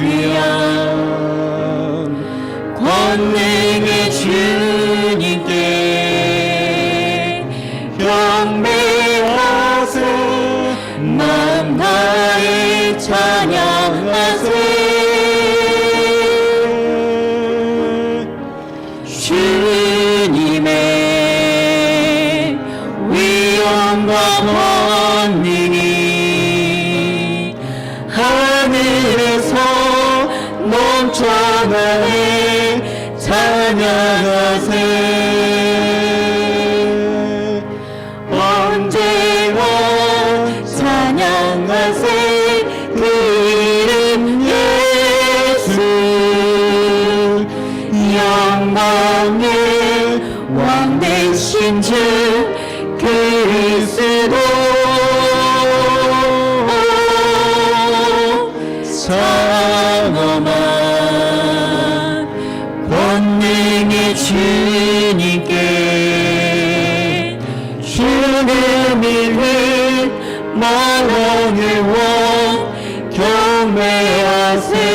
귀한 권능의 주님께 경배하세 맘 다해 찬양하세 주님의 위엄과 권능이 하늘에서 넘쳐나네 찬양하세 언제나 찬양하세 그 이름 예수 영광의 왕 되신 주 그리스도 장엄한 권능의 주님께 주는 일을 만왕의 왕 경배하세.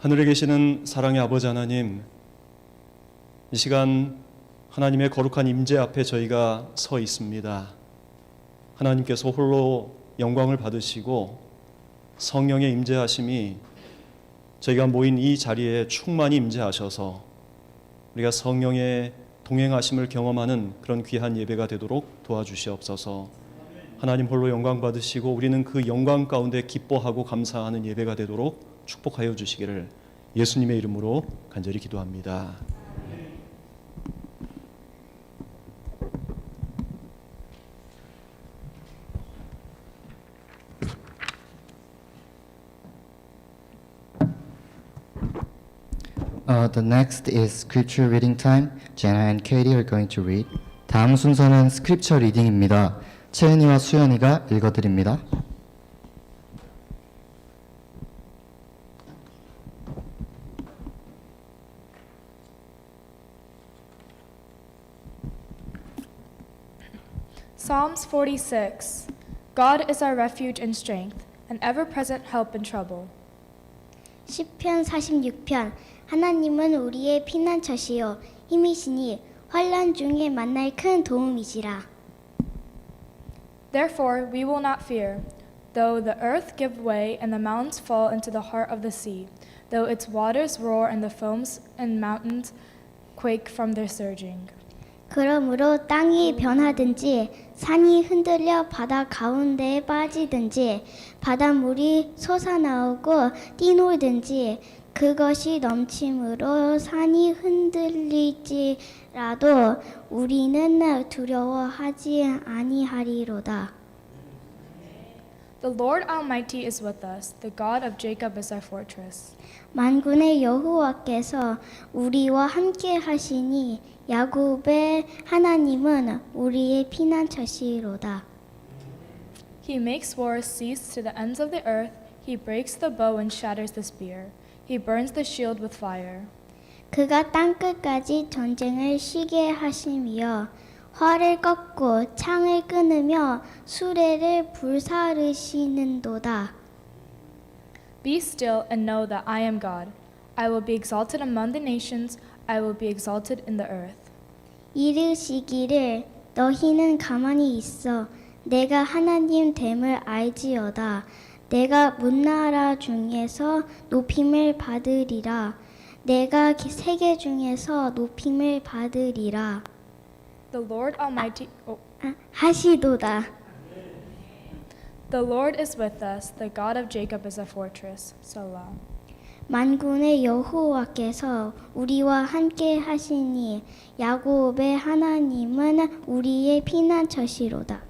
하늘에 계시는 사랑의 아버지 하나님, 이 시간 하나님의 거룩한 임재 앞에 저희가 서 있습니다. 하나님께서 홀로 영광을 받으시고 성령의 임재하심이 저희가 모인 이 자리에 충만히 임재하셔서 우리가 성령의 동행하심을 경험하는 그런 귀한 예배가 되도록 도와주시옵소서. 하나님 홀로 영광 받으시고 우리는 그 영광 가운데 기뻐하고 감사하는 예배가 되도록 축복하여 주시기를 예수님의 이름으로 간절히 기도합니다. The next is scripture reading time. Jenna and Katie are going to read. 다음 순서는 스크립처 리딩입니다. 채은이와 수연이가 읽어드립니다. Psalms 46. God is our refuge and strength, an ever-present help in trouble. 시편 46편 하나님은 우리의 피난처시요 힘이시니 환난 중에 만날 큰 도움이시라. Therefore we will not fear, though the earth give way and the mountains fall into the heart of the sea, though its waters roar and the foams and mountains quake from their surging. 그러므로 땅이 변하든지 산이 흔들려 바다 가운데에 빠지든지 바닷물이 솟아나오고 뛰놀든지 그것이 넘침으로 산이 흔들릴지라도 우리는 두려워하지 아니하리로다. The Lord Almighty is with us. The God of Jacob is our fortress. 만군의 여호와께서 우리와 함께 하시니 야곱의 하나님은 우리의 피난처시로다. He makes wars cease to the ends of the earth. He breaks the bow and shatters the spear. He burns the shield with fire. 그가 땅끝까지 전쟁을 쉬게 하시며 활을 꺾고 창을 끊으며 수레를 불사르시는도다. Be still and know that I am God. I will be exalted among the nations. I will be exalted in the earth. 이르시기를 너희는 가만히 있어 내가 하나님 됨을 알지어다. 내가 문나라 중에서 높임을 받으리라. 내가 세계 중에서 높임을 받으리라. The Lord Almighty 하시도다. The Lord is with us. The God of Jacob is our fortress. Selah. 만군의 여호와께서 우리와 함께 하시니 야곱의 하나님은 우리의 피난처시로다.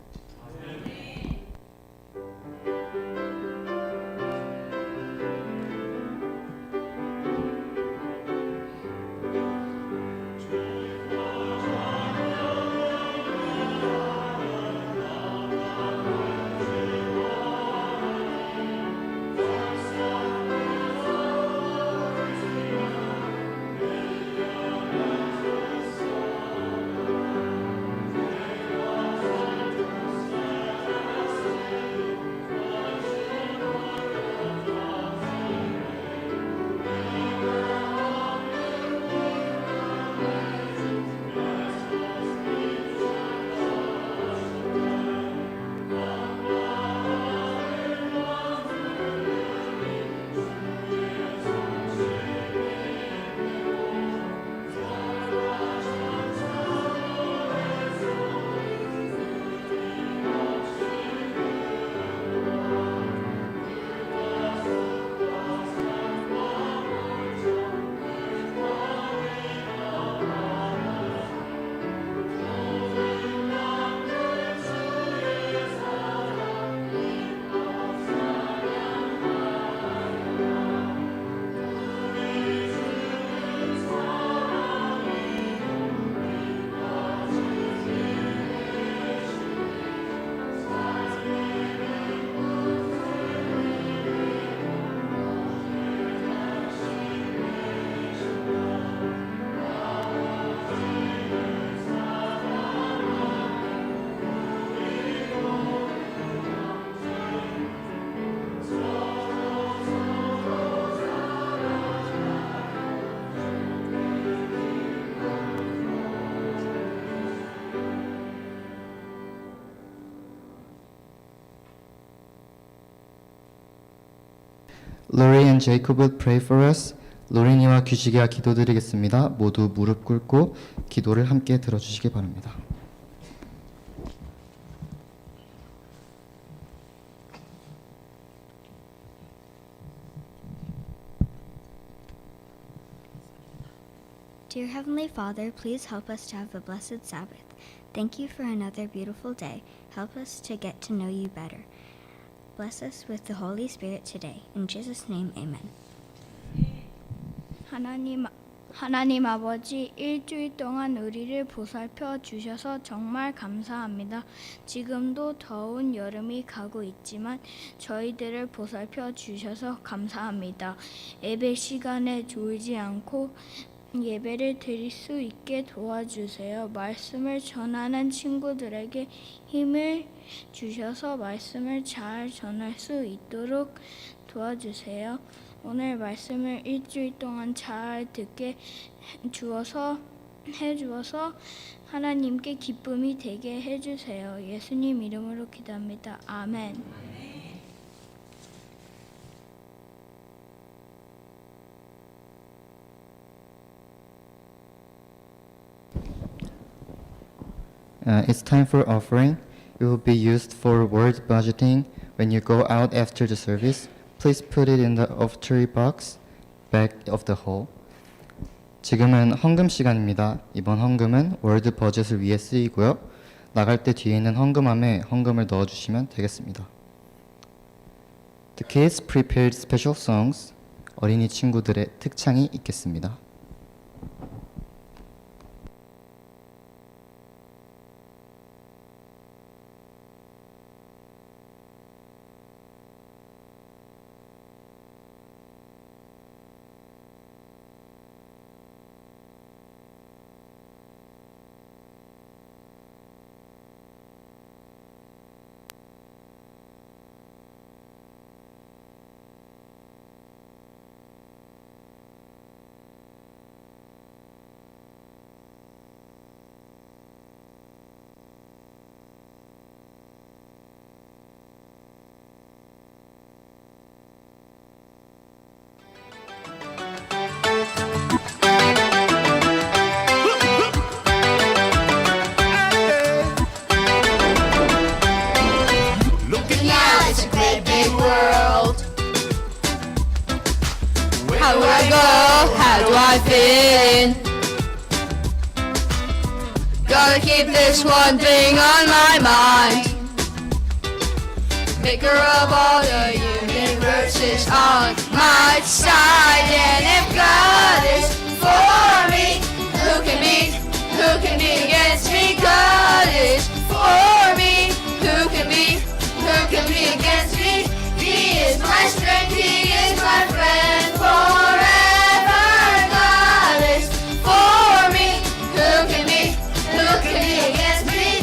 Lori and Jacob will pray for us. 로린이와 규식이가 기도드리겠습니다. 모두 무릎 꿇고 기도를 함께 들어주시기 바랍니다. Dear Heavenly Father, please help us to have a blessed Sabbath. Thank you for another beautiful day. Help us to get to know you better. Bless us with the Holy Spirit today. In Jesus' name, amen. 하나님 아버지, 일주일 동안 우리를 보살펴 주셔서 정말 감사합니다. 지금도 더운 여름이 가고 있지만 저희들을 보살펴 주셔서 감사합니다. 예배 시간에 졸지 않고 예배를 드릴 수 있게 도와주세요. 말씀을 전하는 친구들에게 힘을 주셔서 말씀을 잘 전할 수 있도록 도와주세요. 오늘 말씀을 일주일 동안 잘 듣게 해주어서 하나님께 기쁨이 되게 해주세요. 예수님 이름으로 기도합니다. 아멘. It's time for offering. It will be used for word budgeting. When you go out after the service, please put it in the offertory box back of the hall. 지금은 헌금 시간입니다. 이번 헌금은 월드 버젯을 위해 쓰이고요. 나갈 때 뒤에 있는 헌금함에 헌금을 넣어주시면 되겠습니다. The kids prepared special songs. 어린이 친구들의 특창이 있겠습니다. How do I go? How do I fit in? Gotta keep this one thing on my mind. Maker of all the universes on my side. And if God is for me, who can be against me? God is for me, who can be against me? He is my strength, He is my friend forever. God is for me, who can be against me?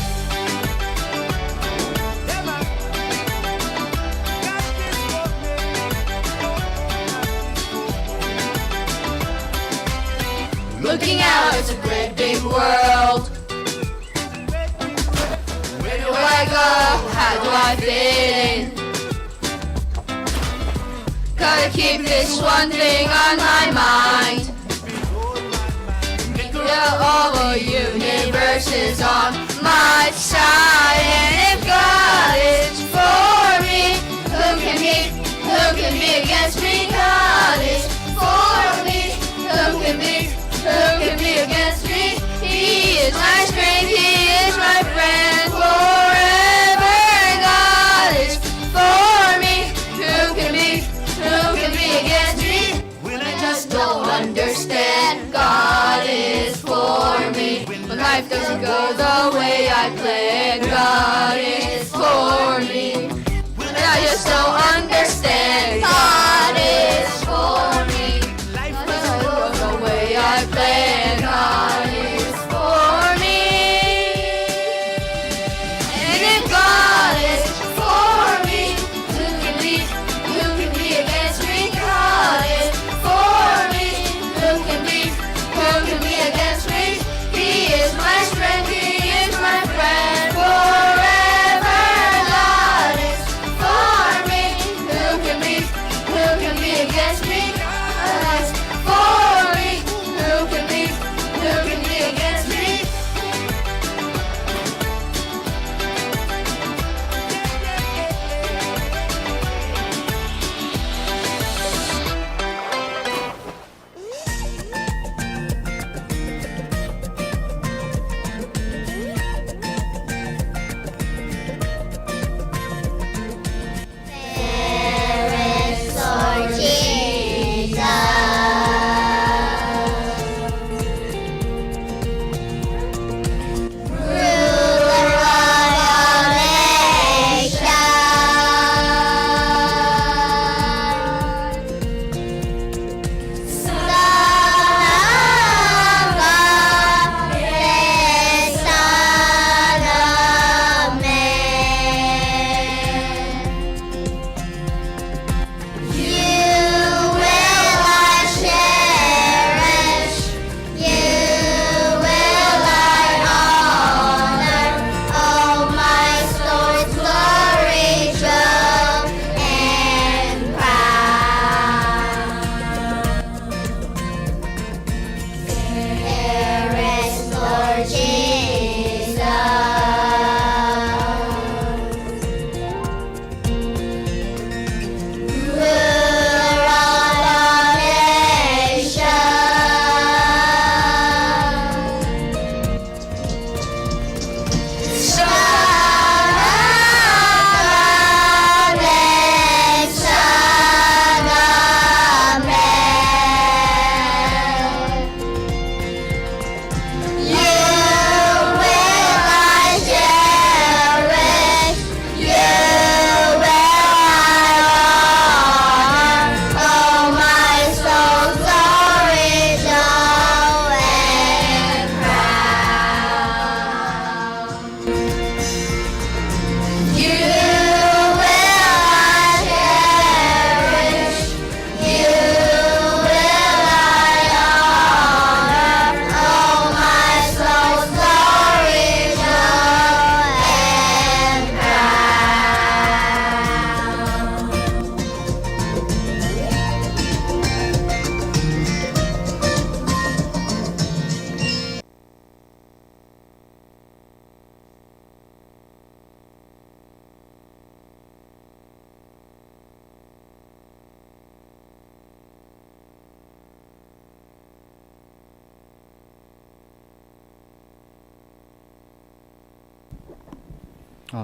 Looking out, it's a great big world. Where do I go? How do I fit in? Gotta keep this one thing on my mind. Maker of all the universes on my side. And if God is for me, who can be against me? God is for me, who can be against me? He is my strength, He is my friend forever. God is for me, who can be against me? When I just don't understand, God is for me. When life doesn't go the way I planned, God is for me. When I just don't understand, God is for me. Life doesn't go the way I planned, God is for me. And if God is for me, who can be against me? God is for me, who can be against me? He is my strength, He is my friend forever. God is for me, who can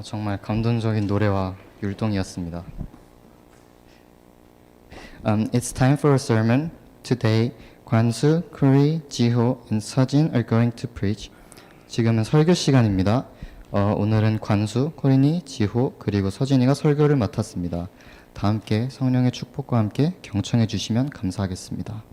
정말 감동적인 노래와 율동이었습니다. It's time for a sermon. Today, 관수, Kuri, 지호, and 서진 are going to preach. 지금은 설교 시간입니다. 오늘은 관수, 코린이, 지호, 그리고 서진이가 설교를 맡았습니다. 다 함께 성령의 축복과 함께 경청해 주시면 감사하겠습니다.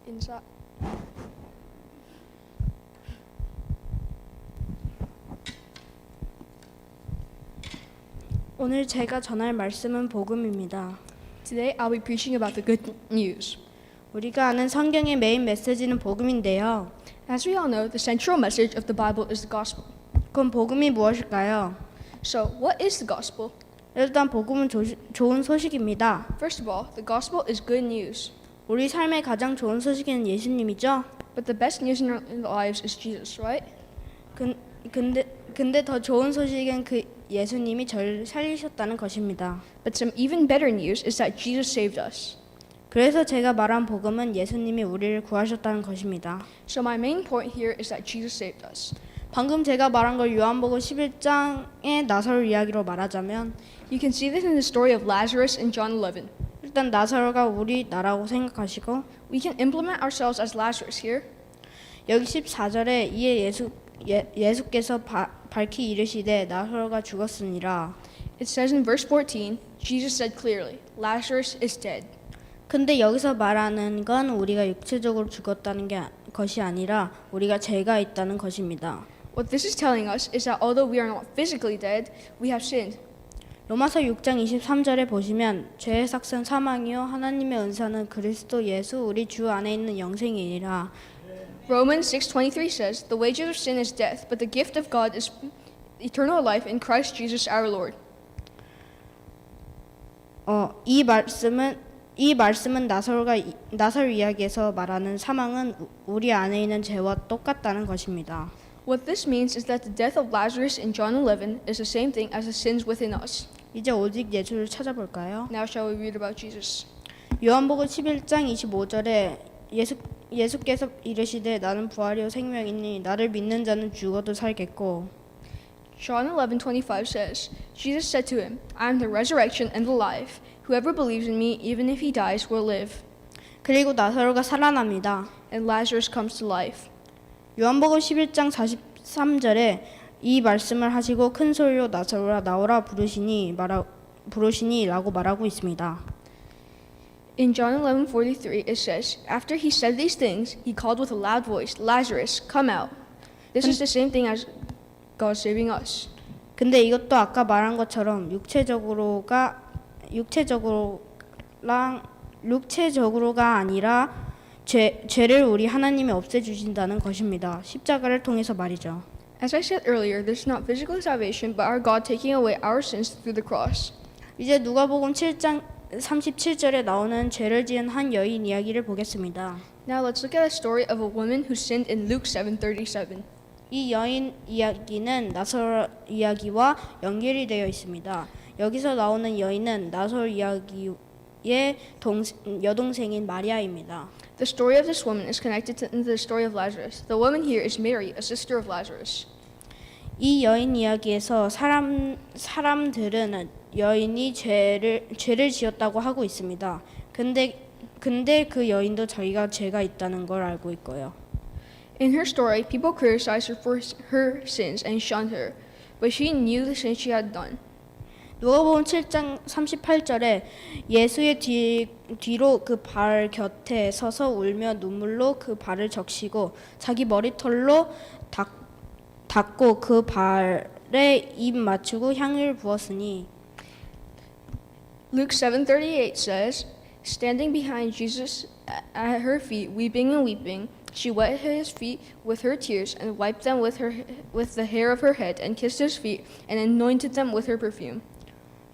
인사. 오늘 제가 전할 말씀은 복음입니다. Today I'll be preaching about the good news. 우리가 아는 성경의 메인 메시지는 복음인데요. As we all know, the central message of the Bible is the gospel. 그럼 복음이 무엇일까요? So, what is the gospel? 일단 복음은 좋은 소식입니다. First of all, the gospel is good news. 우리 삶의 가장 좋은 소식은 예수님이죠. But the best news in our lives is Jesus, right? 근데 더 좋은 소식은 그 예수님이 저를 살리셨다는 것입니다. But some even better news is that Jesus saved us. 그래서 제가 말한 복음은 예수님이 우리를 구하셨다는 것입니다. So my main point here is that Jesus saved us. 방금 제가 말한 걸 요한복음 11장의 나사로 이야기로 말하자면 You can see this in the story of Lazarus in John 11. 일단 나사로가 우리 나라고 생각하시고 We can implement ourselves as Lazarus here. 여기 14절에 이에 예수께서 밝히 이르시되 나사로가 죽었으니라. It says in verse 14, Jesus said clearly, Lazarus is dead. 근데 여기서 말하는 건 우리가 육체적으로 죽었다는 것이 아니라 우리가 죄가 있다는 것입니다. What this is telling us is that although we are not physically dead, we have sinned. 로마서 6장 23절에 보시면 죄의 삭은 사망이요 하나님의 은사는 그리스도 예수 우리 주 안에 있는 영생이니라. Romans 6:23 says, "The wages of sin is death, but the gift of God is eternal life in Christ Jesus our Lord." 이 말씀은 나사로 이야기에서 말하는 사망은 우리 안에 있는 죄와 똑같다는 것입니다. What this means is that the death of Lazarus in John 11 is the same thing as the sins within us. 이제 오직 예수를 찾아볼까요? Now shall we read about Jesus? 요한복음 11장 25절에 예수께서 이르시되 나는 부활이요 생명이니 나를 믿는 자는 죽어도 살겠고 John 11:25 says, Jesus said to him, "I am the resurrection and the life. Whoever believes in me, even if he dies, will live." 그리고 나사로가 살아납니다. And Lazarus comes to life. 요한복음 11장 43절에 이 말씀을 하시고 큰 소리로 나사로라 나오라 부르시니라고 말하고 있습니다. In John 11:43 it says, "After he said these things, he called with a loud voice, Lazarus, come out." This is the same thing as God saving us. 근데 이것도 아까 말한 것처럼 육체적으로가 아니라 죄를 우리 하나님이 없애주신다는 것입니다. 십자가를 통해서 말이죠. As I said earlier, this is not physical salvation, but our God taking away our sins through the cross. 이제 누가복음 7장 37절에 나오는 죄를 지은 한 여인 이야기를 보겠습니다. Now let's look at a story of a woman who sinned in Luke 7:37. 이 여인 이야기는 나사로 이야기와 연결이 되어 있습니다. 여기서 나오는 여인은 나사로 이야기의 여동생인 마리아입니다. The story of this woman is connected to the story of Lazarus. The woman here is Mary, a sister of Lazarus. 이 여인 이야기에서 사람들은 여인이 죄를 지었다고 하고 있습니다. 근데 그 여인도 자기가 죄가 있다는 걸 알고 있고요. In her story, people criticized her for her sins and shunned her, but she knew the sins she had done. 누가복음 7장 38절에 예수의 뒤로 그 발 곁에 서서 울며 눈물로 그 발을 적시고 자기 머리털로 닦고 그 발에 입 맞추고 향유를 부었으니 Luke 7:38 says, "Standing behind Jesus at her feet, weeping and weeping, She wet his feet with her tears and wiped them with the hair of her head and kissed his feet and anointed them with her perfume.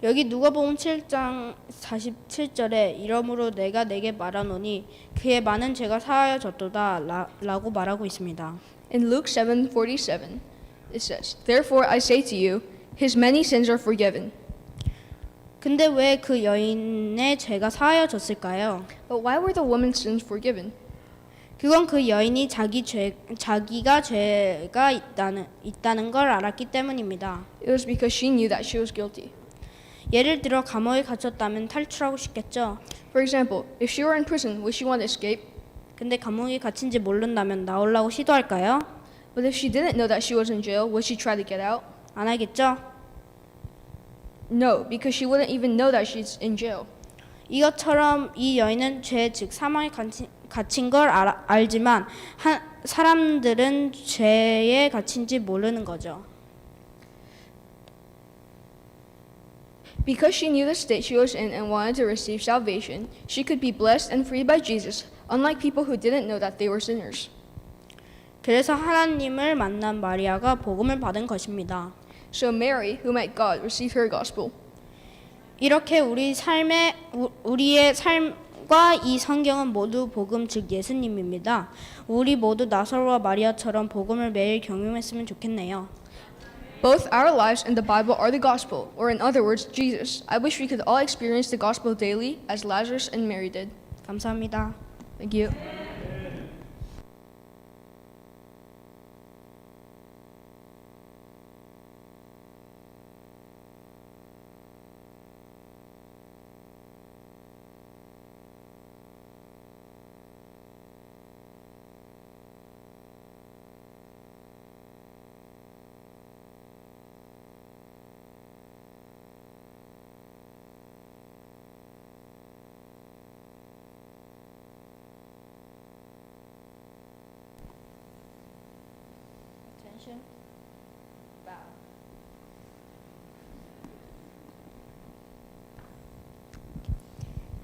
여기 누가복음 7장 47절에 이러므로 내가 내게 말하노니 그의 많은 죄가 사하여졌도다 라고 말하고 있습니다. In Luke 7:47, it says, "Therefore I say to you, his many sins are forgiven." 근데 왜 그 여인의 죄가 사하여졌을까요? But why were the woman's sins forgiven? 그건 그 여인이 자기가 죄가 있다는 걸 알았기 때문입니다. It was because she knew that she was guilty. 예를 들어 감옥에 갇혔다면 탈출하고 싶겠죠. For example, if she were in prison, would she want to escape? 근데 감옥에 갇힌지 모른다면 나오려고 시도할까요? But if she didn't know that she was in jail, would she try to get out? 안 하겠죠? No, because she wouldn't even know that she's in jail. 이것처럼 이 여인은 죄 즉 사망에 갇힌 걸 알지만 사람들은 죄에 갇힌지 모르는 거죠. Because she knew the state she was in and wanted to receive salvation, she could be blessed and freed by Jesus, unlike people who didn't know that they were sinners. 그래서 하나님을 만난 마리아가 복음을 받은 것입니다. So Mary, who met God, received her gospel. 이렇게 우리의 삶과 이 성경은 모두 복음 즉 예수님입니다. 우리 모두 나사로와 마리아처럼 복음을 매일 경험했으면 좋겠네요. Both our lives and the Bible are the gospel, or in other words, Jesus. I wish we could all experience the gospel daily as Lazarus and Mary did. 감사합니다. Thank you.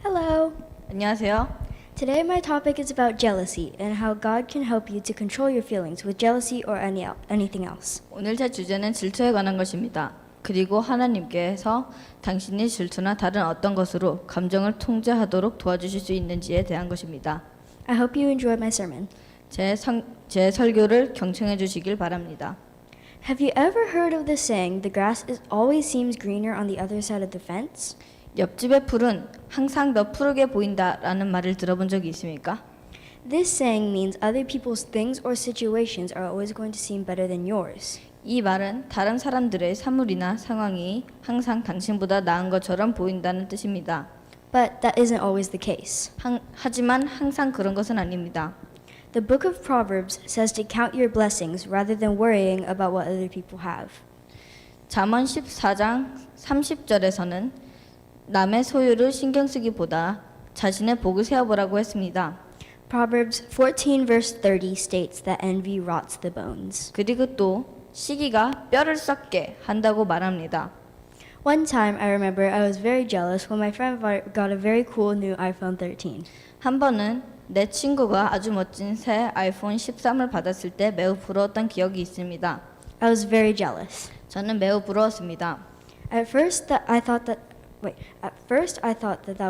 Hello. 안녕하세요. Today my topic is about jealousy and how God can help you to control your feelings with jealousy or anything else. 오늘 제 주제는 질투에 관한 것입니다. 그리고 하나님께서 당신이 질투나 다른 어떤 것으로 감정을 통제하도록 도와주실 수 있는지에 대한 것입니다. I hope you enjoy my sermon. 제 설교를 경청해 주시길 바랍니다. Have you ever heard of the saying, the grass always seems greener on the other side of the fence? 옆집의 풀은 항상 더 푸르게 보인다라는 말을 들어본 적이 있습니까? This saying means other people's things or situations are always going to seem better than yours. 이 말은 다른 사람들의 사물이나 상황이 항상 당신보다 나은 것처럼 보인다는 뜻입니다. But that isn't always the case. 하지만 항상 그런 것은 아닙니다. The book of Proverbs says to count your blessings rather than worrying about what other people have. 잠언 14장 30절에서는 남의 소유를 신경 쓰기보다 자신의 복을 세어보라고 했습니다. Proverbs 14 verse 30 states that envy rots the bones. 그리고 또 시기가 뼈를 썩게 한다고 말합니다. One time I remember I was very jealous when my friend got a very cool new iPhone 13. 한 번은 내 친구가 아주 멋진 새 아이폰 13을 받았을 때 매우 부러웠던 기억이 있습니다. I was very jealous. 저는 매우 부러웠습니다. At first I thought that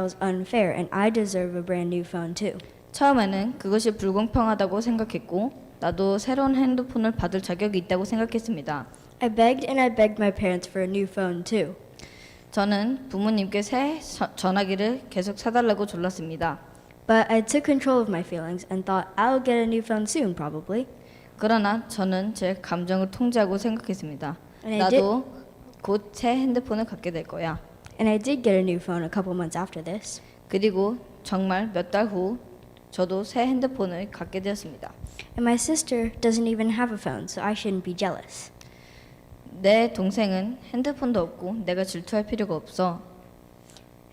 was unfair and I deserve a brand new phone too. 처음에는 그것이 불공평하다고 생각했고 나도 새로운 핸드폰을 받을 자격이 있다고 생각했습니다. I begged my parents for a new phone too. 저는 부모님께 새 전화기를 계속 사달라고 졸랐습니다. But I took control of my feelings and thought I'll get a new phone soon probably. 그러나 저는 제 감정을 통제하고 생각했습니다. And 나도 곧 새 핸드폰을 갖게 될 거야. And I did get a new phone a couple months after this. 그리고 정말 몇 달 후 저도 새 핸드폰을 갖게 되었습니다. And my sister doesn't even have a phone, so I shouldn't be jealous. 내 동생은 핸드폰도 없고 내가 질투할 필요가 없어.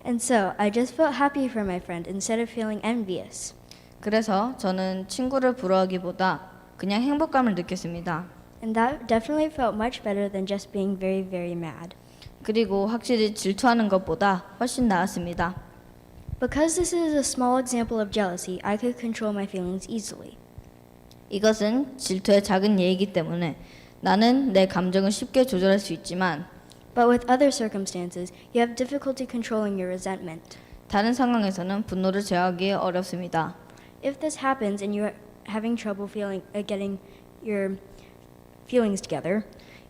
And so I just felt happy for my friend instead of feeling envious. 그래서 저는 친구를 부러워하기보다 그냥 행복감을 느꼈습니다. And that definitely felt much better than just being very, very mad. 그리고 확실히 질투하는 것보다 훨씬 나았습니다. Because this is a small example of jealousy, I could control my feelings easily. 이것은 질투의 작은 예이기 때문에 나는 내 감정을 쉽게 조절할 수 있지만 But with other circumstances, you have difficulty controlling your resentment. 다른 상황에서는 분노를 제어하기 어렵습니다. If this happens and you're having trouble getting your feelings together,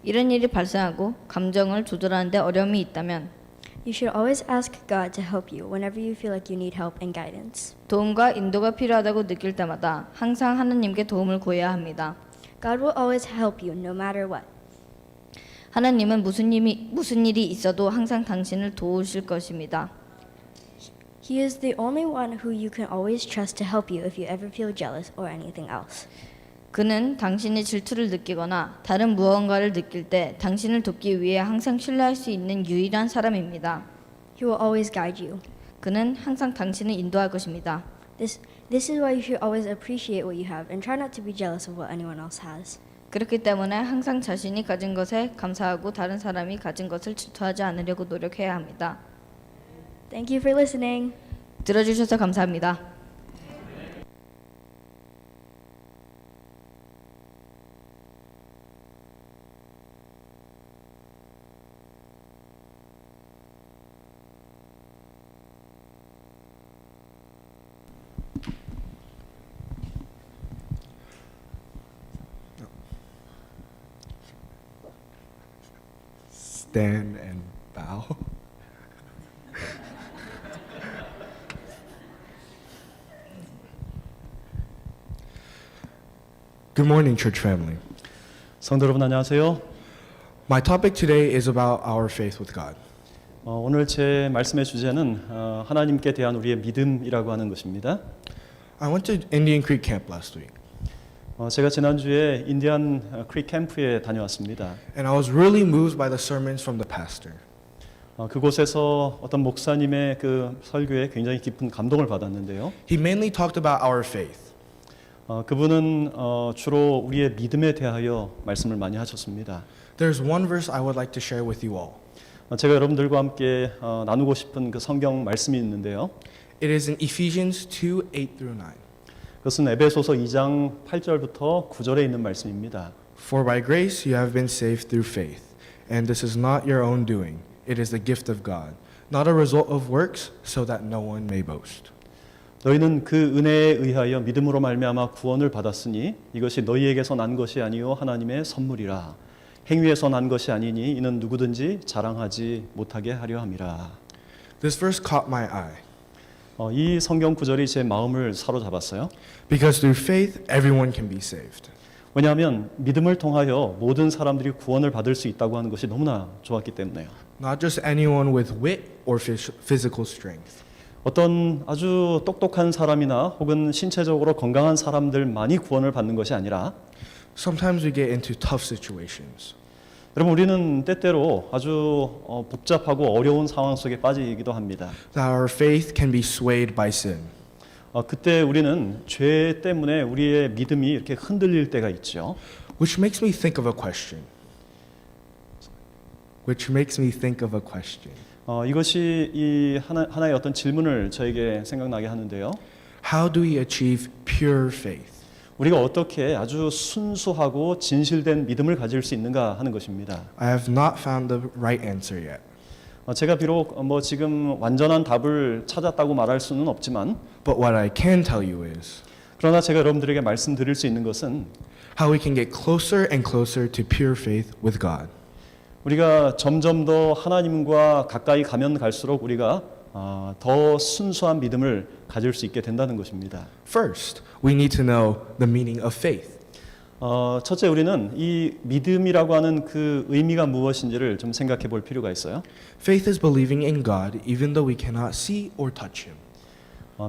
이런 일이 발생하고 감정을 조절하는 데 어려움이 있다면 you should always ask God to help you whenever you feel like you need help and guidance. 도움과 인도가 필요하다고 느낄 때마다 항상 하나님께 도움을 구해야 합니다. God will always help you no matter what. 하나님은 무슨 일이 있어도 항상 당신을 도우실 것입니다. He is the only one who you can always trust to help you if you ever feel jealous or anything else. 그는 당신이 질투를 느끼거나 다른 무언가를 느낄 때 당신을 돕기 위해 항상 신뢰할 수 있는 유일한 사람입니다. He will always guide you. 그는 항상 당신을 인도할 것입니다. This is why you should always appreciate what you have and try not to be jealous of what anyone else has. 그렇기 때문에 항상 자신이 가진 것에 감사하고 다른 사람이 가진 것을 질투하지 않으려고 노력해야 합니다. Thank you for listening. 들어주셔서 감사합니다. Stand and bow. Good morning, church family. 성도 여러분 안녕하세요. My topic today is about our faith with God. 오늘 제 말씀의 주제는 하나님께 대한 우리의 믿음이라고 하는 것입니다. I went to Indian Creek Camp last week, 제가 지난주에 인디안 크릭 캠프에 다녀왔습니다. and I was really moved by the sermons from the pastor. 그곳에서 어떤 목사님의 그 설교에 굉장히 깊은 감동을 받았는데요. He mainly talked about our faith. 그분은 주로 우리의 믿음에 대하여 말씀을 많이 하셨습니다. There's one verse I would like to share with you all. 제가 여러분들과 함께 나누고 싶은 그 성경 말씀이 있는데요. It is in Ephesians 2:8-9. 그것은 에베소서 2장 8절부터 9절에 있는 말씀입니다. For by grace you have been saved through faith, and this is not your own doing. It is the gift of God, not a result of works, so that no one may boast. 너희는 그 은혜에 의하여 믿음으로 말미암아 구원을 받았으니 이것이 너희에게서 난 것이 아니요 하나님의 선물이라. 행위에서 난 것이 아니니 이는 누구든지 자랑하지 못하게 하려 함이라. This verse caught my eye. 이 성경 구절이 제 마음을 사로잡았어요. Because through faith everyone can be saved. 왜냐하면 믿음을 통하여 모든 사람들이 구원을 받을 수 있다고 하는 것이 너무나 좋았기 때문에요. Not just anyone with wit or physical strength. 어떤 아주 똑똑한 사람이나 혹은 신체적으로 건강한 사람들만이 구원을 받는 것이 아니라 Sometimes we get into tough situations. 여러분 우리는 때때로 아주 복잡하고 어려운 상황 속에 빠지기도 합니다. That our faith can be swayed by sin. 그때 우리는 죄 때문에 우리의 믿음이 이렇게 흔들릴 때가 있죠. Which makes me think of a question. 이것이 이 하나의 어떤 질문을 저에게 생각나게 하는데요. How do we achieve pure faith? 우리가 어떻게 아주 순수하고 진실된 믿음을 가질 수 있는가 하는 것입니다. I have not found the right answer yet. 제가 비록 지금 완전한 답을 찾았다고 말할 수는 없지만 But what I can tell you is 그러나 제가 여러분들에게 말씀드릴 수 있는 것은 how we can get closer and closer to pure faith with God. 우리가 점점 더 하나님과 가까이 가면 갈수록 우리가 더 순수한 믿음을 가질 수 있게 된다는 것입니다. First, we need to know the meaning of faith. 첫째 우리는 이 믿음이라고 하는 그 의미가 무엇인지를 좀 생각해 볼 필요가 있어요. Faith is believing in God even though we cannot see or touch Him.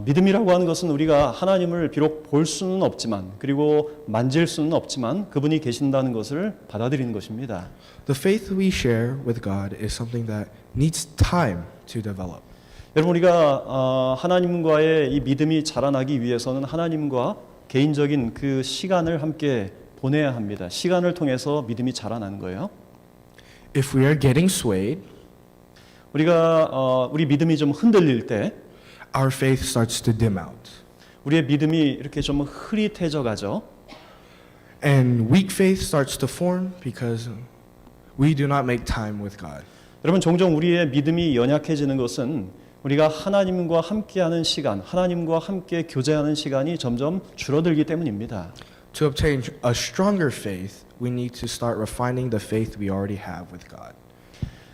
믿음이라고 하는 것은 우리가 하나님을 비록 볼 수는 없지만 그리고 만질 수는 없지만 그분이 계신다는 것을 받아들이는 것입니다. The faith we share with God is something that needs time to develop. 여러분 우리가 하나님과의 이 믿음이 자라나기 위해서는 하나님과 개인적인 그 시간을 함께 보내야 합니다. 시간을 통해서 믿음이 자라나는 거예요. If we are getting swayed, 우리가 우리 믿음이 좀 흔들릴 때 our faith starts to dim out. 우리의 믿음이 이렇게 좀 흐릿해져 가죠. And weak faith starts to form because we do not make time with God. 여러분 종종 우리의 믿음이 연약해지는 것은 우리가 하나님과 함께하는 시간, 하나님과 함께 교제하는 시간이 점점 줄어들기 때문입니다. To obtain a stronger faith, we need to start refining the faith we already have with God.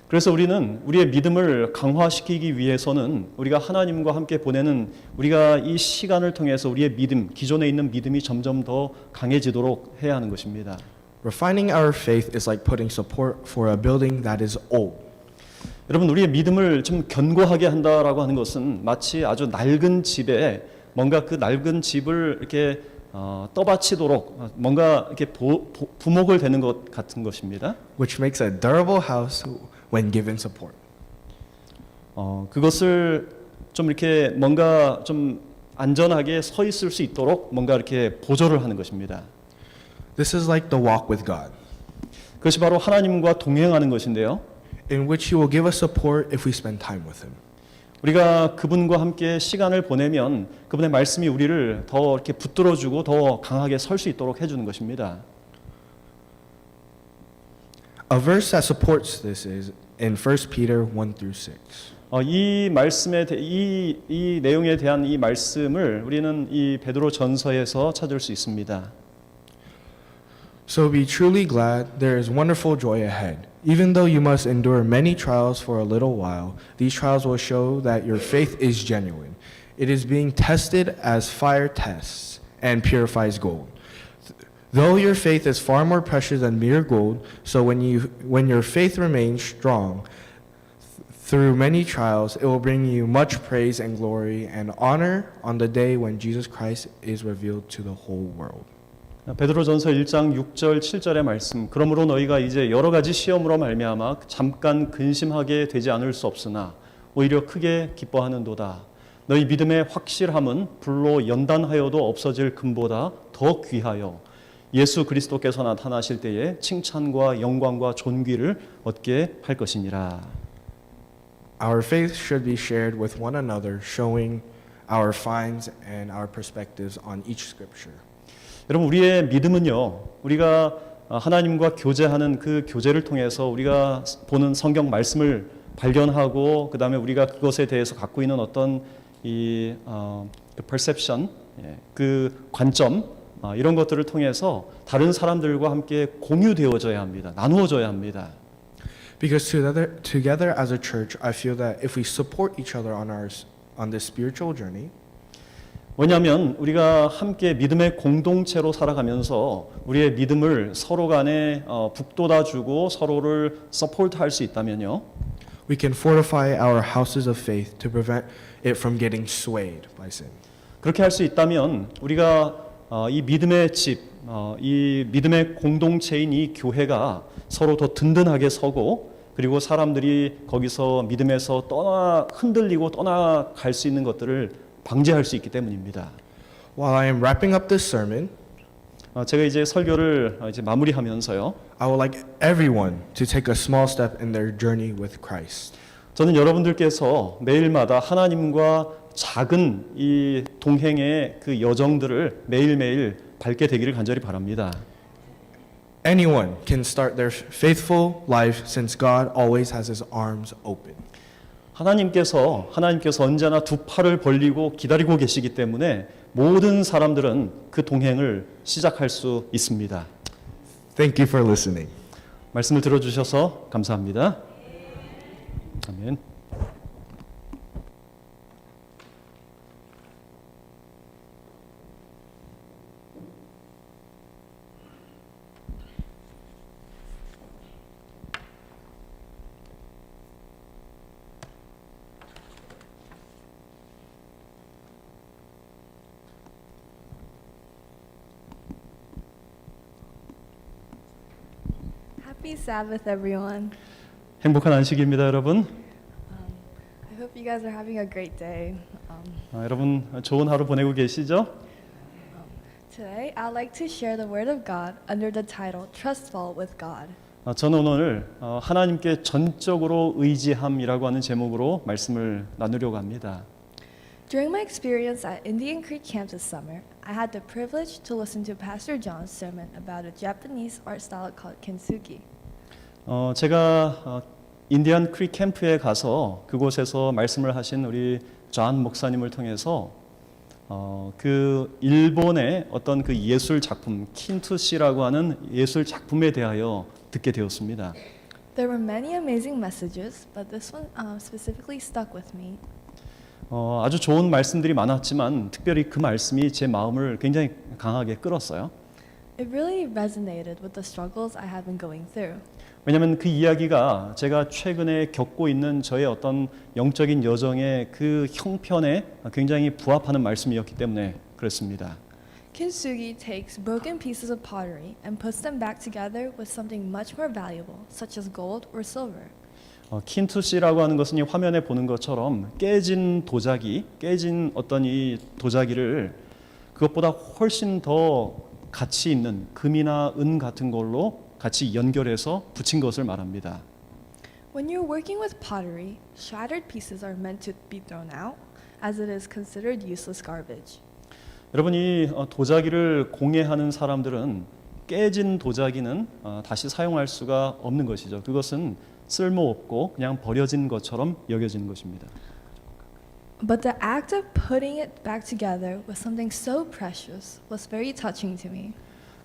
그래서 우리는 우리의 믿음을 강화시키기 위해서는 우리가 하나님과 함께 보내는 우리가 이 시간을 통해서 우리의 믿음, 기존에 있는 믿음이 점점 더 강해지도록 해야 하는 것입니다. Refining our faith is like putting support for a building that is old. 여러분 우리의 믿음을 좀 견고하게 한다라고 하는 것은 마치 아주 낡은 집에 뭔가 그 낡은 집을 이렇게 떠받치도록 뭔가 이렇게 부목을 되는 것 같은 것입니다. Which makes a durable house when given support. 그것을 좀 이렇게 뭔가 좀 안전하게 서 있을 수 있도록 뭔가 이렇게 보조를 하는 것입니다. This is like the walk with God, 그것이 바로 하나님과 동행하는 것인데요. in which He will give us support if we spend time with Him. 우리가 그분과 함께 시간을 보내면 그분의 말씀이 우리를 더 이렇게 붙들어주고 더 강하게 설 수 있도록 해주는 것입니다. A verse that supports this is in 1 Peter 1-6. 이 말씀에 이 내용에 대한 이 말씀을 우리는 이 베드로 전서에서 찾을 수 있습니다. So be truly glad, there is wonderful joy ahead. Even though you must endure many trials for a little while, these trials will show that your faith is genuine. It is being tested as fire tests and purifies gold. Though your faith is far more precious than mere gold, so when your faith remains strong through many trials, it will bring you much praise and glory and honor on the day when Jesus Christ is revealed to the whole world. 베드로전서 1장 6절 7절의 말씀. 그러므로 너희가 이제 여러 가지 시험으로 말미암아 잠깐 근심하게 되지 않을 수 없으나 오히려 크게 기뻐하는도다. 너희 믿음의 확실함은 불로 연단하여도 없어질 금보다 더 귀하여 예수 그리스도께서 나타나실 때에 칭찬과 영광과 존귀를 얻게 할 것이니라. Our faith should be shared with one another, showing our finds and our perspectives on each scripture. 여러분 우리의 믿음은요. 우리가 하나님과 교제하는 그 교제를 통해서 우리가 보는 성경 말씀을 발견하고 그다음에 우리가 그것에 대해서 갖고 있는 어떤 이 그 perception, 그 관점 이런 것들을 통해서 다른 사람들과 함께 공유되어져야 합니다. 나누어져야 합니다. Because together as a church, I feel that if we support each other on this spiritual journey, 왜냐하면 우리가 함께 믿음의 공동체로 살아가면서 우리의 믿음을 서로 간에 북돋아주고 서로를 서포트할 수 있다면요. we can fortify our houses of faith to prevent it from getting swayed by sin. 그렇게 할 수 있다면 우리가 이 믿음의 집, 이 믿음의 공동체인 이 교회가 서로 더 든든하게 서고 그리고 사람들이 거기서 믿음에서 흔들리고 떠나갈 수 있는 것들을 방지할 수 있기 때문입니다. While I am wrapping up this sermon, 제가 이제 설교를 이제 마무리하면서요. I would like everyone to take a small step in their journey with Christ. 저는 여러분들께서 매일마다 하나님과 작은 이 동행의 그 여정들을 매일매일 밟게 되기를 간절히 바랍니다. Anyone can start their faithful life since God always has His arms open. 하나님께서 언제나 두 팔을 벌리고 기다리고 계시기 때문에 모든 사람들은 그 동행을 시작할 수 있습니다. Thank you for listening. 말씀을 들어주셔서 감사합니다. 아멘. Happy Sabbath, everyone. 행복한 안식입니다, 여러분. I hope you guys are having a great day. 여러분 좋은 하루 보내고 계시죠? Today, I'd like to share the Word of God under the title Trustful with God. 저는 오늘 하나님께 전적으로 의지함이라고 하는 제목으로 말씀을 나누려고 합니다. During my experience at Indian Creek Camp this summer, I had the privilege to listen to Pastor John's sermon about a Japanese art style called kintsugi. 제가 인디안 크릭 캠프에 가서 그곳에서 말씀을 하신 우리 존 목사님을 통해서 그 일본의 어떤 그 예술 작품 킨투시라고 하는 예술 작품에 대하여 듣게 되었습니다. There were many amazing messages, but this one specifically stuck with me. 아주 좋은 말씀들이 많았지만 특별히 그 말씀이 제 마음을 굉장히 강하게 끌었어요. It really resonated with the struggles I have been going through. 왜냐하면 그 이야기가 제가 최근에 겪고 있는 저의 어떤 영적인 여정의 그 형편에 굉장히 부합하는 말씀이었기 때문에 그렇습니다. Kintsugi takes broken pieces of pottery and puts them back together with something much more valuable, such as gold or silver. 킨투시라고 하는 것은 이 화면에 보는 것처럼 깨진 도자기, 깨진 어떤 이 도자기를 그것보다 훨씬 더 가치 있는 금이나 은 같은 걸로 같이 연결해서 붙인 것을 말합니다. When you're working with pottery, shattered pieces are meant to be thrown out, as it is considered useless garbage. 여러분이 도자기를 공예하는 사람들은 깨진 도자기는 다시 사용할 수가 없는 것이죠. 그것은 쓸모없고 그냥 버려진 것처럼 여겨지는 것입니다. But the act of putting it back together with something so precious was very touching to me.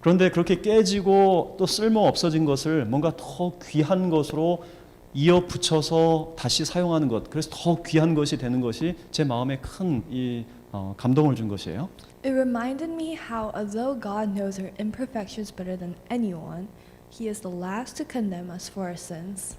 그런데 그렇게 깨지고 또 쓸모 없어진 것을 뭔가 더 귀한 것으로 이어 붙여서 다시 사용하는 것, 그래서 더 귀한 것이 되는 것이 제 마음에 큰 감동을 준 것이에요. It reminded me how, although God knows our imperfections better than anyone, He is the last to condemn us for our sins.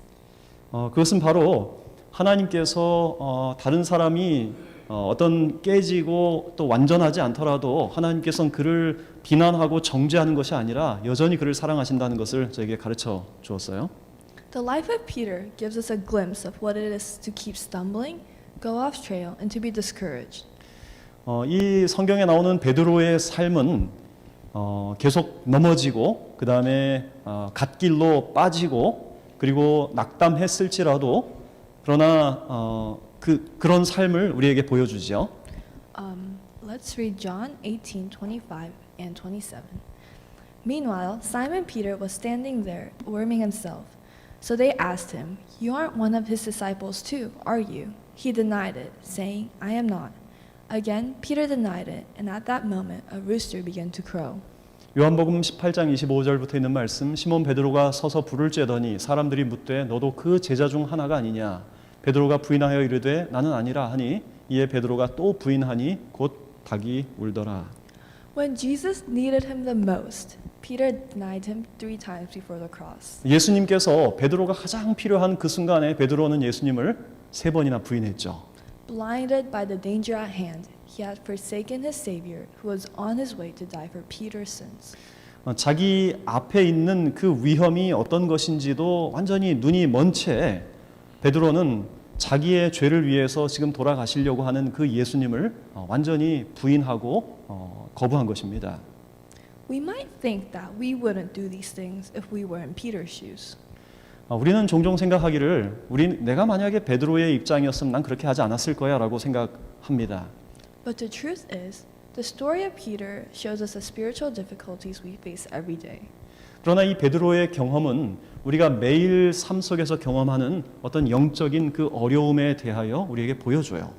그것은 바로 하나님께서 다른 사람이 어떤 깨지고 또 완전하지 않더라도 하나님께서는 그를 비난하고 정죄하는 것이 아니라 여전히 그를 사랑하신다는 것을 저에게 가르쳐 주었어요. The life of Peter gives us a glimpse of what it is to keep stumbling, go off trail, and to be discouraged. 이 성경에 나오는 베드로의 삶은 계속 넘어지고 그 다음에 갓길로 빠지고 그리고 낙담했을지라도 그러나 그런 삶을 우리에게 보여주죠. Let's read John 18:25 and 27. Meanwhile, Simon Peter was standing there, warming himself. So they asked him, "You aren't one of his disciples too, are you?" He denied it, saying, "I am not." Again, Peter denied it, and at that moment, a rooster began to crow. 요한복음 18장 25절부터 있는 말씀, 시몬 베드로가 서서 불을 쬐더니 사람들이 묻되 너도 그 제자 중 하나가 아니냐? 베드로가 부인하여 이르되 나는 아니라 하니 이에 베드로가 또 부인하니 곧 닭이 울더라. When Jesus needed him the most, Peter denied him 3 times before the cross. 예수님께서 베드로가 가장 필요한 그 순간에 베드로는 예수님을 3번이나 부인했죠. Blinded by the danger at hand, he had forsaken his Savior, who was on his way to die for Peter's sins. 자기 앞에 있는 그 위험이 어떤 것인지도 완전히 눈이 먼 채 베드로는 자기의 죄를 위해서 지금 돌아가시려고 하는 그 예수님을 완전히 부인하고 거부한 것입니다. We might think that we wouldn't do these things if we were in Peter's shoes. 우리는 종종 생각하기를 내가 만약에 베드로의 입장이었으면 난 그렇게 하지 않았을 거야라고 생각합니다. But the truth is, the story of Peter shows us the spiritual difficulties we face every day. 그러나 이 베드로의 경험은 우리가 매일 삶 속에서 경험하는 어떤 영적인 그 어려움에 대하여 우리에게 보여줘요.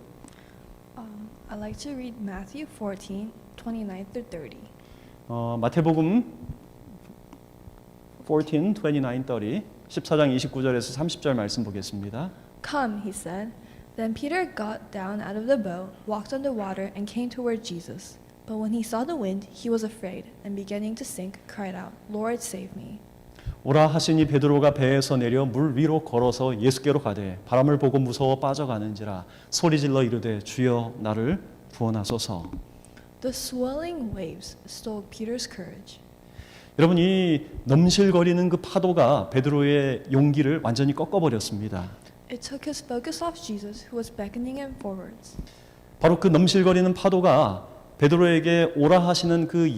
I'd like to read Matthew 14:29-30. 마태복음 14:29-30 14장 29절에서 30절 말씀 보겠습니다. Come, he said. Then Peter got down out of the boat, walked on the water, and came toward Jesus. But when he saw the wind, he was afraid, and beginning to sink, cried out, Lord, save me. 오라 하시니 베드로가 배에서 내려 물 위로 걸어서 예수께로 가되 바람을 보고 무서워 빠져가는지라 소리질러 이르되 주여 나를 구원하소서. The swelling waves stole Peter's courage. 여러분 이 넘실거리는 그 파도가 베드로의 용기를 완전히 꺾어버렸습니다. It took his focus off Jesus, who was beckoning him forwards. 바로 그 넘실거리는 파도가 베드로에게 오라 하시는 그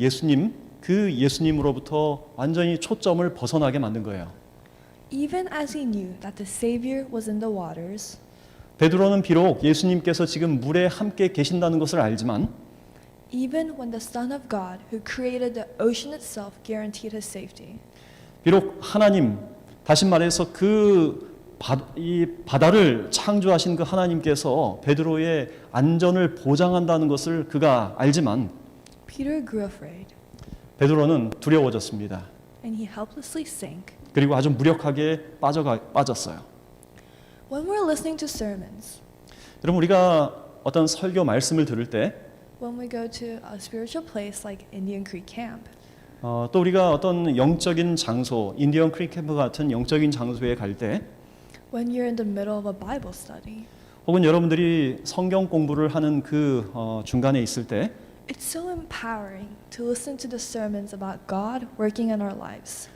예수님으로부터 완전히 초점을 벗어나게 만든 거예요. Even as he knew that the Savior was in the waters, 베드로는 비록 예수님께서 지금 물에 함께 계신다는 것을 알지만 Even when the Son of God, who created the ocean itself, guaranteed his safety. 비록 하나님, 다시 말해서 이 바다를 창조하신 그 하나님께서 베드로의 안전을 보장한다는 것을 그가 알지만 Peter grew afraid, 베드로는 두려워졌습니다. and he helplessly sank. 그리고 아주 무력하게 빠졌어요. When we're listening to sermons, 여러분, 우리가 어떤 설교 말씀을 들을 때 when we go to a spiritual place like Indian Creek Camp, 또 우리가 어떤 영적인 장소, 인디언 크릭 캠프 같은 영적인 장소에 갈 때 when you're in the middle of a Bible study, 혹은 여러분들이 성경 공부를 하는 그 중간에 있을 때 it's so empowering to listen to the sermons about God working in our lives.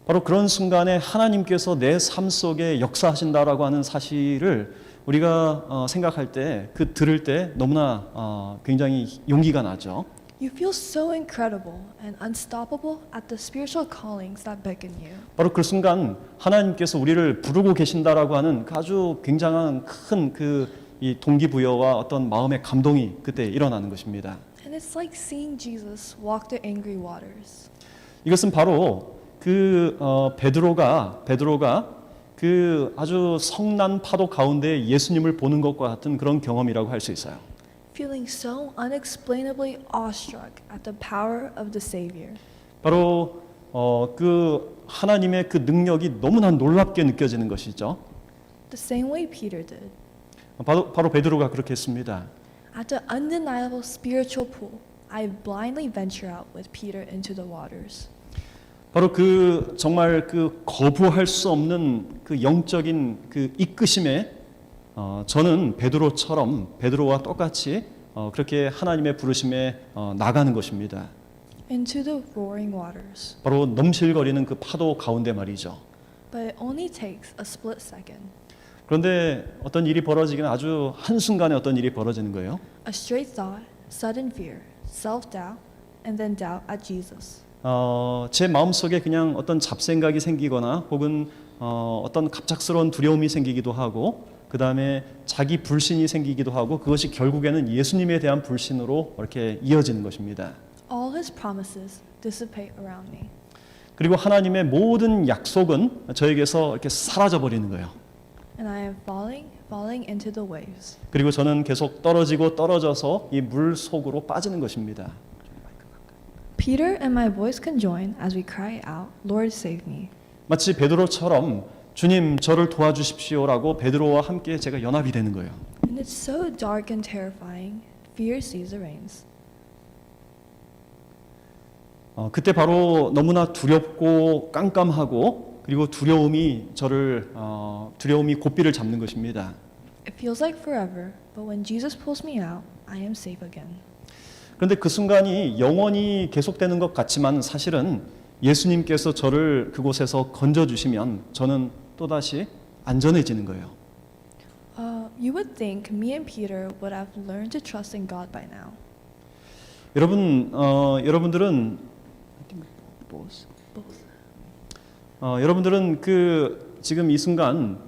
바로 그런 순간에 하나님께서 내 삶 속에 역사하신다라고 하는 사실을 우리가 생각할 때, 들을 때 너무나 굉장히 용기가 나죠. You feel so incredible and unstoppable at the spiritual callings that beckon you. 바로 그 순간 하나님께서 우리를 부르고 계신다라고 하는 아주 굉장한 큰 이 동기부여와 어떤 마음의 감동이 그때 일어나는 것입니다. And it's like seeing Jesus walk the angry waters. 이것은 바로 베드로가 그 아주 성난 파도 가운데 예수님을 보는 것과 같은 그런 경험이라고 할 수 있어요. Feeling so unexplainably awestruck at the power of the Savior. 바로 그 하나님의 그 능력이 너무나 놀랍게 느껴지는 것이죠. The same way Peter did. 바로 베드로가 그렇게 했습니다. At the undeniable spiritual pool, I blindly venture out with Peter into the waters. 바로 정말 거부할 수 없는 그 영적인 이끄심에 저는 베드로와 똑같이 그렇게 하나님의 부르심에 나가는 것입니다. Into the roaring waters. 바로 넘실거리는 그 파도 가운데 말이죠. But it only takes a split second. 그런데 어떤 일이 벌어지기는 아주 한순간에 어떤 일이 벌어지는 거예요. A straight thought, sudden fear, self-doubt, and then doubt at Jesus. 제 마음속에 그냥 어떤 잡생각이 생기거나 혹은 어떤 갑작스러운 두려움이 생기기도 하고 그 다음에 자기 불신이 생기기도 하고 그것이 결국에는 예수님에 대한 불신으로 이렇게 이어지는 것입니다. All his promises dissipate around me. 그리고 하나님의 모든 약속은 저에게서 이렇게 사라져 버리는 거예요. And I am falling into the waves. 그리고 저는 계속 떨어져서 이 물 속으로 빠지는 것입니다. Peter and my voice conjoin as we cry out, Lord, save me. 마치 베드로처럼 주님 저를 도와주십시오라고 베드로와 함께 제가 연합이 되는 거예요. And it's so dark and terrifying. Fear sees the reins. 그때 바로 너무나 두렵고 깜깜하고 그리고 두려움이 고삐를 잡는 것입니다. It feels like forever, but when Jesus pulls me out, I am safe again. 그런데 그 순간이 영원히 계속되는 것 같지만 사실은 예수님께서 저를 그곳에서 건져주시면 저는 또다시 안전해지는 거예요. You would think me and Peter would have learned to trust in God by now. 여러분들은 여러분들은 지금 이 순간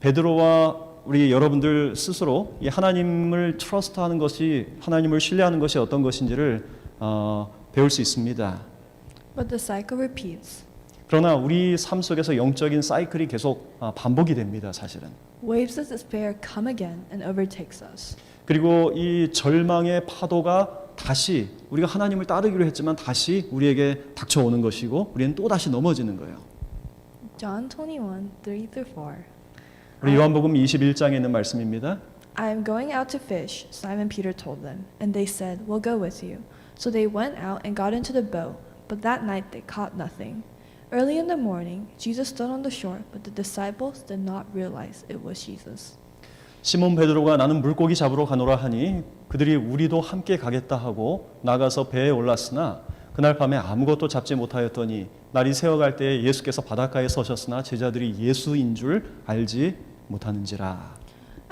베드로와 우리 여러분들 스스로 이 하나님을 트러스트하는 것이 하나님을 신뢰하는 것이 어떤 것인지를 배울 수 있습니다. But the cycle repeats. 그러나 우리 삶 속에서 영적인 사이클이 계속 반복이 됩니다. 사실은. Waves of despair come again and overtakes us. 그리고 이 절망의 파도가 다시 우리가 하나님을 따르기로 했지만 다시 우리에게 닥쳐오는 것이고 우리는 또 다시 넘어지는 거예요. John 21:3-4. 우리 요한복음 21장에 있는 말씀입니다. I am going out to fish, Simon Peter told them, and they said, "We'll go with you." So they went out and got into the boat, but that night they caught nothing. Early in the morning, Jesus stood on the shore, but the disciples did not realize it was Jesus. 시몬 베드로가 나는 물고기 잡으러 가노라 하니 그들이 우리도 함께 가겠다 하고 나가서 배에 올랐으나 그날 밤에 아무것도 잡지 못하였더니 날이 새어갈 때에 예수께서 바닷가에 서셨으나 제자들이 예수인 줄 알지 못하는지라.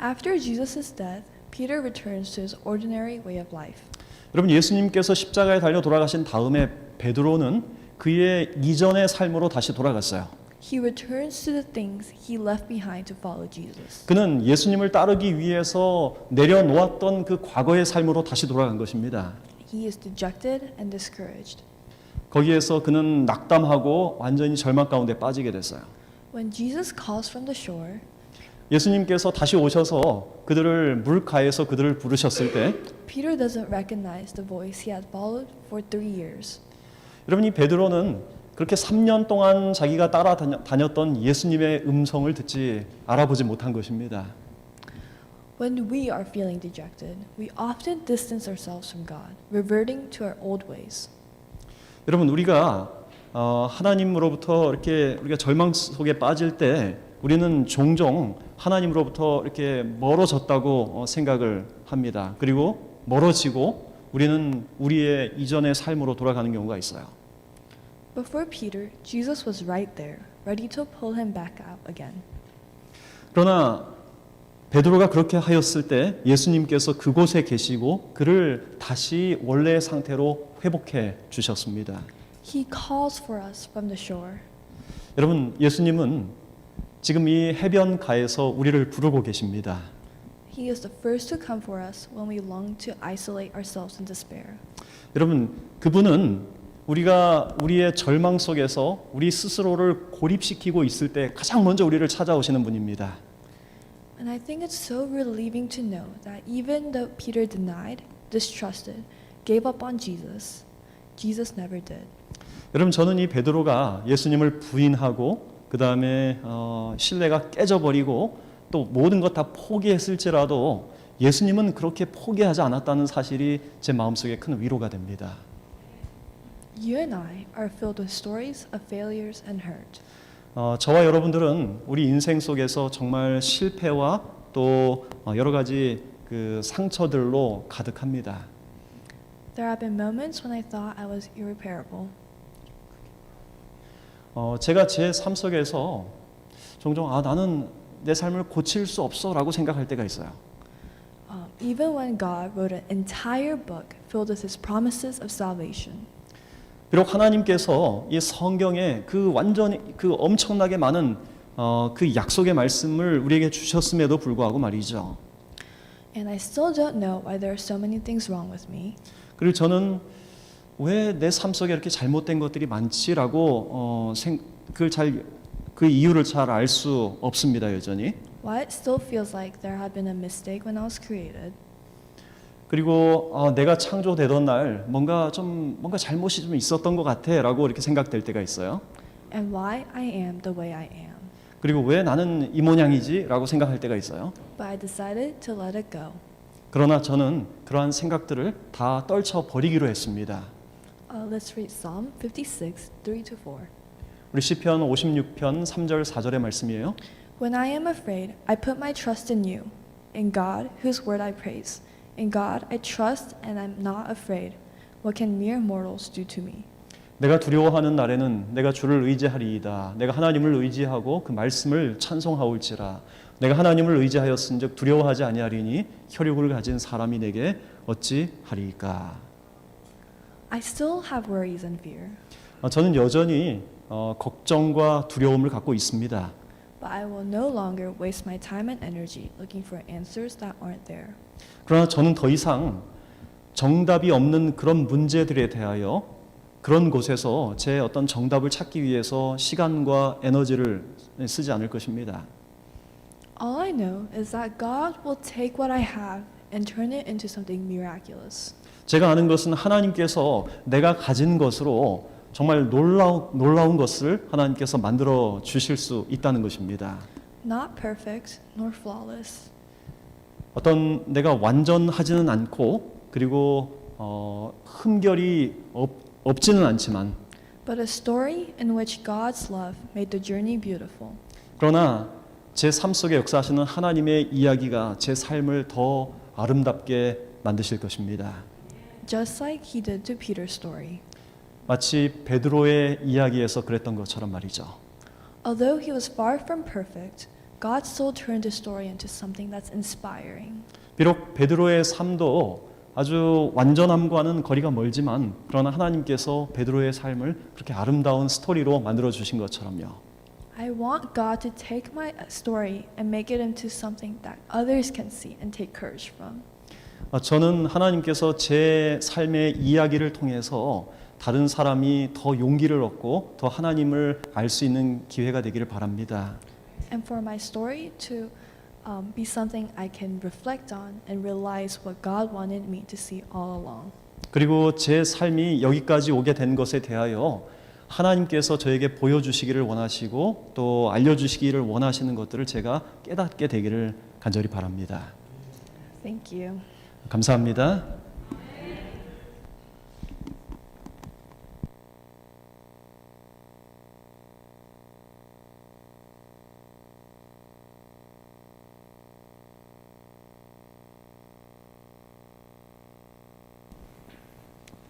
After Jesus' death, Peter returns to his ordinary way of life. 여러분 예수님께서 십자가에 달려 돌아가신 다음에 베드로는 그의 이전의 삶으로 다시 돌아갔어요. he returns to the things he left behind to follow Jesus. 그는 예수님을 따르기 위해서 내려놓았던 그 과거의 삶으로 다시 돌아간 것입니다. He is dejected and discouraged. 거기에서 그는 낙담하고 완전히 절망 가운데 빠지게 됐어요. When Jesus calls from the shore, 예수님께서 다시 오셔서 그들을 물가에서 그들을 부르셨을 때 Peter doesn't recognize the voice he had followed for 3 years. 여러분 이 베드로는 그렇게 3년 동안 자기가 따라다녔던 예수님의 음성을 듣지 알아보지 못한 것입니다. When we are feeling dejected, we often distance ourselves from God, reverting to our old ways. 여러분 우리가 하나님으로부터 이렇게 우리가 절망 속에 빠질 때 우리는 종종 하나님으로부터 이렇게 멀어졌다고 생각을 합니다. 그리고 멀어지고 우리는 우리의 이전의 삶으로 돌아가는 경우가 있어요. But for Peter, Jesus was right there, ready to pull him back out again. 그러나 베드로가 그렇게 하였을 때 예수님께서 그곳에 계시고 그를 다시 원래의 상태로 회복해 주셨습니다. He calls for us from the shore. 여러분 예수님은 지금 이 해변가에서 우리를 부르고 계십니다. He is the first to come for us when we long to isolate ourselves in despair. 여러분 그분은 우리가 우리의 절망 속에서 우리 스스로를 고립시키고 있을 때 가장 먼저 우리를 찾아오시는 분입니다. And I think it's so relieving to know that even though Peter denied, distrusted, gave up on Jesus, Jesus never did. 여러분 저는 이 베드로가 예수님을 부인하고 그 다음에 신뢰가 깨져버리고 또 모든 것 다 포기했을지라도 예수님은 그렇게 포기하지 않았다는 사실이 제 마음속에 큰 위로가 됩니다. You and I are filled with stories of failures and hurt. 저와 여러분들은 우리 인생 속에서 정말 실패와 또 여러 가지 그 상처들로 가득합니다. There have been moments when I thought I was irreparable. 제가 제 삶 속에서 종종 나는 내 삶을 고칠 수 없어라고 생각할 때가 있어요. Even when God wrote an entire book filled with His promises of salvation. 비록 하나님께서 이 성경에 그 완전히 그 엄청나게 많은 그 약속의 말씀을 우리에게 주셨음에도 불구하고 말이죠. And I still don't know why there are so many things wrong with me. 그리고 저는 왜 내 삶 속에 이렇게 잘못된 것들이 많지라고 그 이유를 잘 알 수 없습니다 여전히. Why it still feels like there had been a mistake when I was created. 그리고 내가 창조되던 날 뭔가 잘못이 좀 있었던 것 같아라고 이렇게 생각될 때가 있어요. And why I am the way I am. 그리고 왜 나는 이 모양이지라고 생각할 때가 있어요. But I decided to let it go. 그러나 저는 그러한 생각들을 다 떨쳐 버리기로 했습니다. Let's read Psalm 56, 3-4. 우리 시편 56편 3절 4절의 말씀이에요. When I am afraid, I put my trust in you, in God, whose word I praise. In God I trust and I'm not afraid. What can mere mortals do to me? 내가 두려워하는 날에는 내가 주를 의지하리이다. 내가 하나님을 의지하고 그 말씀을 찬송하올지라. 내가 하나님을 의지하였은즉 두려워하지 아니하리니 혈육을 가진 사람이 내게 어찌 하리이까. I still have worries and fear, 저는 여전히 걱정과 두려움을 갖고 있습니다. but I will no longer waste my time and energy looking for answers that aren't there. 그러나 저는 더 이상 정답이 없는 그런 문제들에 대하여 그런 곳에서 제 어떤 정답을 찾기 위해서 시간과 에너지를 쓰지 않을 것입니다. All I know is that God will take what I have and turn it into something miraculous. 제가 아는 것은 하나님께서 내가 가진 것으로 정말 놀라운 것을 하나님께서 만들어 주실 수 있다는 것입니다. Not perfect nor flawless, 어떤 내가 완전하지는 않고 그리고 흠결이 없지는 않지만 but a story in which God's love made the journey beautiful. 그러나 제 삶 속에 역사하시는 하나님의 이야기가 제 삶을 더 아름답게 만드실 것입니다. Just like He did to Peter's story. 마치 베드로의 이야기에서 그랬던 것처럼 말이죠. Although he was far from perfect, God still turned his story into something that's inspiring. 비록 베드로의 삶도 아주 완전함과는 거리가 멀지만 그러나 하나님께서 베드로의 삶을 그렇게 아름다운 스토리로 만들어 주신 것처럼요. I want God to take my story and make it into something that others can see and take courage from. 저는 하나님께서 제 삶의 이야기를 통해서 다른 사람이 더 용기를 얻고 더 하나님을 알 수 있는 기회가 되기를 바랍니다. And for my story to be something I can reflect on and realize what God wanted me to see all along. 그리고 제 삶이 여기까지 오게 된 것에 대하여 하나님께서 저에게 보여주시기를 원하시고 또 알려주시기를 원하시는 것들을 제가 깨닫게 되기를 간절히 바랍니다. Thank you. 감사합니다.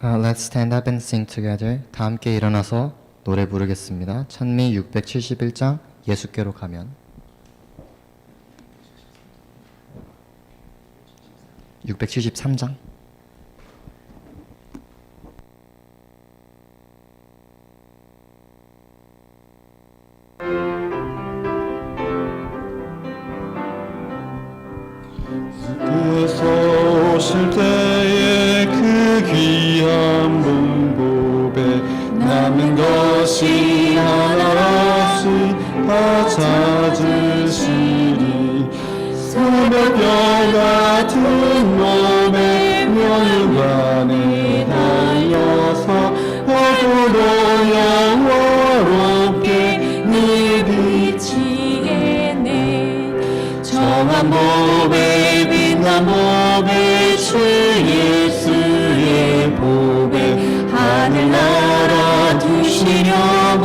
Let's stand up and sing together. 다 함께 일어나서 노래 부르겠습니다. 찬미 671장 예수께로 가면 673장 주께서 오실 때에 그 귀한 문복에 남은 것이 하나 없이 다 찾으시니 새벽별 같은 몸에 멸관에 달려서 밝고도 영원롭게 네 비치겠네. 정한 법에 빛난 법에 주 예수의 복에 하늘나라 두시려고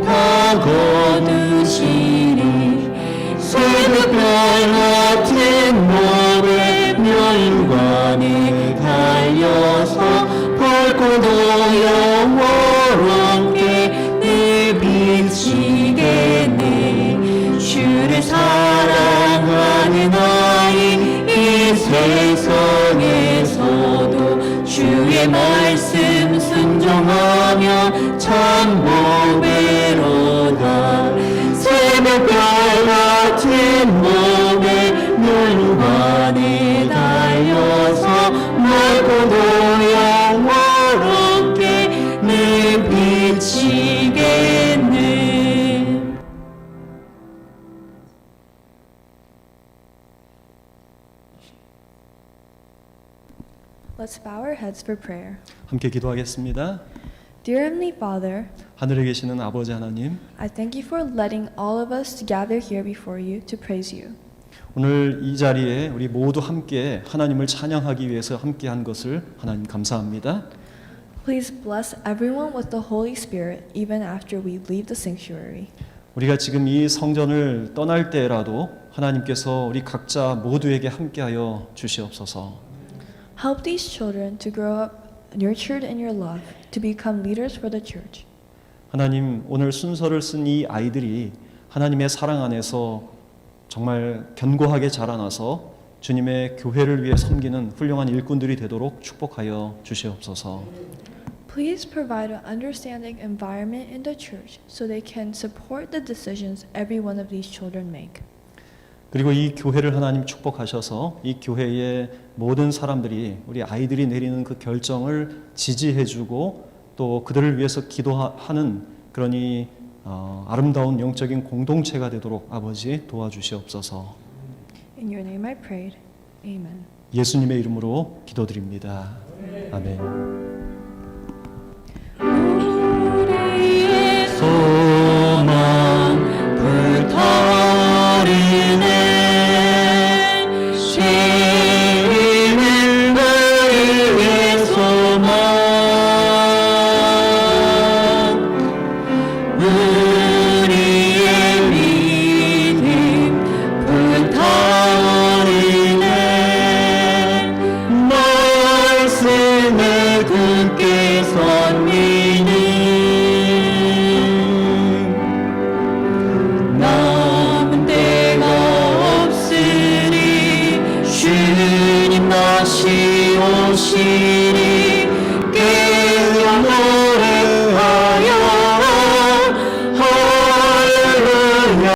다 거두시니 새벽별 같은 몸에 멸관에 달려서 밝고도 영원롭게 내 비치겠네. 주를 사랑하는 아이 이 세상에서도 주의 말씀 순종하며 참 보배로다. 새벽별 같은 몸에 멸관에 달려서 밝고도 영원롭게 내 비치겠네. Let's bow our heads for prayer. 함께 기도하겠습니다. Dear Heavenly Father, 하늘에 계시는 아버지 하나님, I thank you for letting all of us to gather here before you to praise you. 오늘 이 자리에 우리 모두 함께 하나님을 찬양하기 위해서 함께한 것을 하나님 감사합니다. Please bless everyone with the Holy Spirit even after we leave the sanctuary. 우리가 지금 이 성전을 떠날 때라도 하나님께서 우리 각자 모두에게 함께하여 주시옵소서. Help these children to grow up nurtured in your love, to become leaders for the church. 하나님, 오늘 순서를 쓴 이 아이들이 하나님의 사랑 안에서 정말 견고하게 자라나서 주님의 교회를 위해 섬기는 훌륭한 일꾼들이 되도록 축복하여 주시옵소서. Please provide an understanding environment in the church so they can support the decisions every one of these children make. 그리고 이 교회를 하나님 축복하셔서 이 교회의 모든 사람들이 우리 아이들이 내리는 그 결정을 지지해주고 또 그들을 위해서 기도하는 그런 이 아름다운 영적인 공동체가 되도록 아버지 도와주시옵소서. In your name I prayed. Amen. 예수님의 이름으로 기도드립니다. 아멘. 우리의 소망 불타오르네. 죄인은 너희의 소망. 우리의 믿음 불타오르네. 말씀을 굳게 섬기는 남은 때가 없으니 주님 다시 오시리.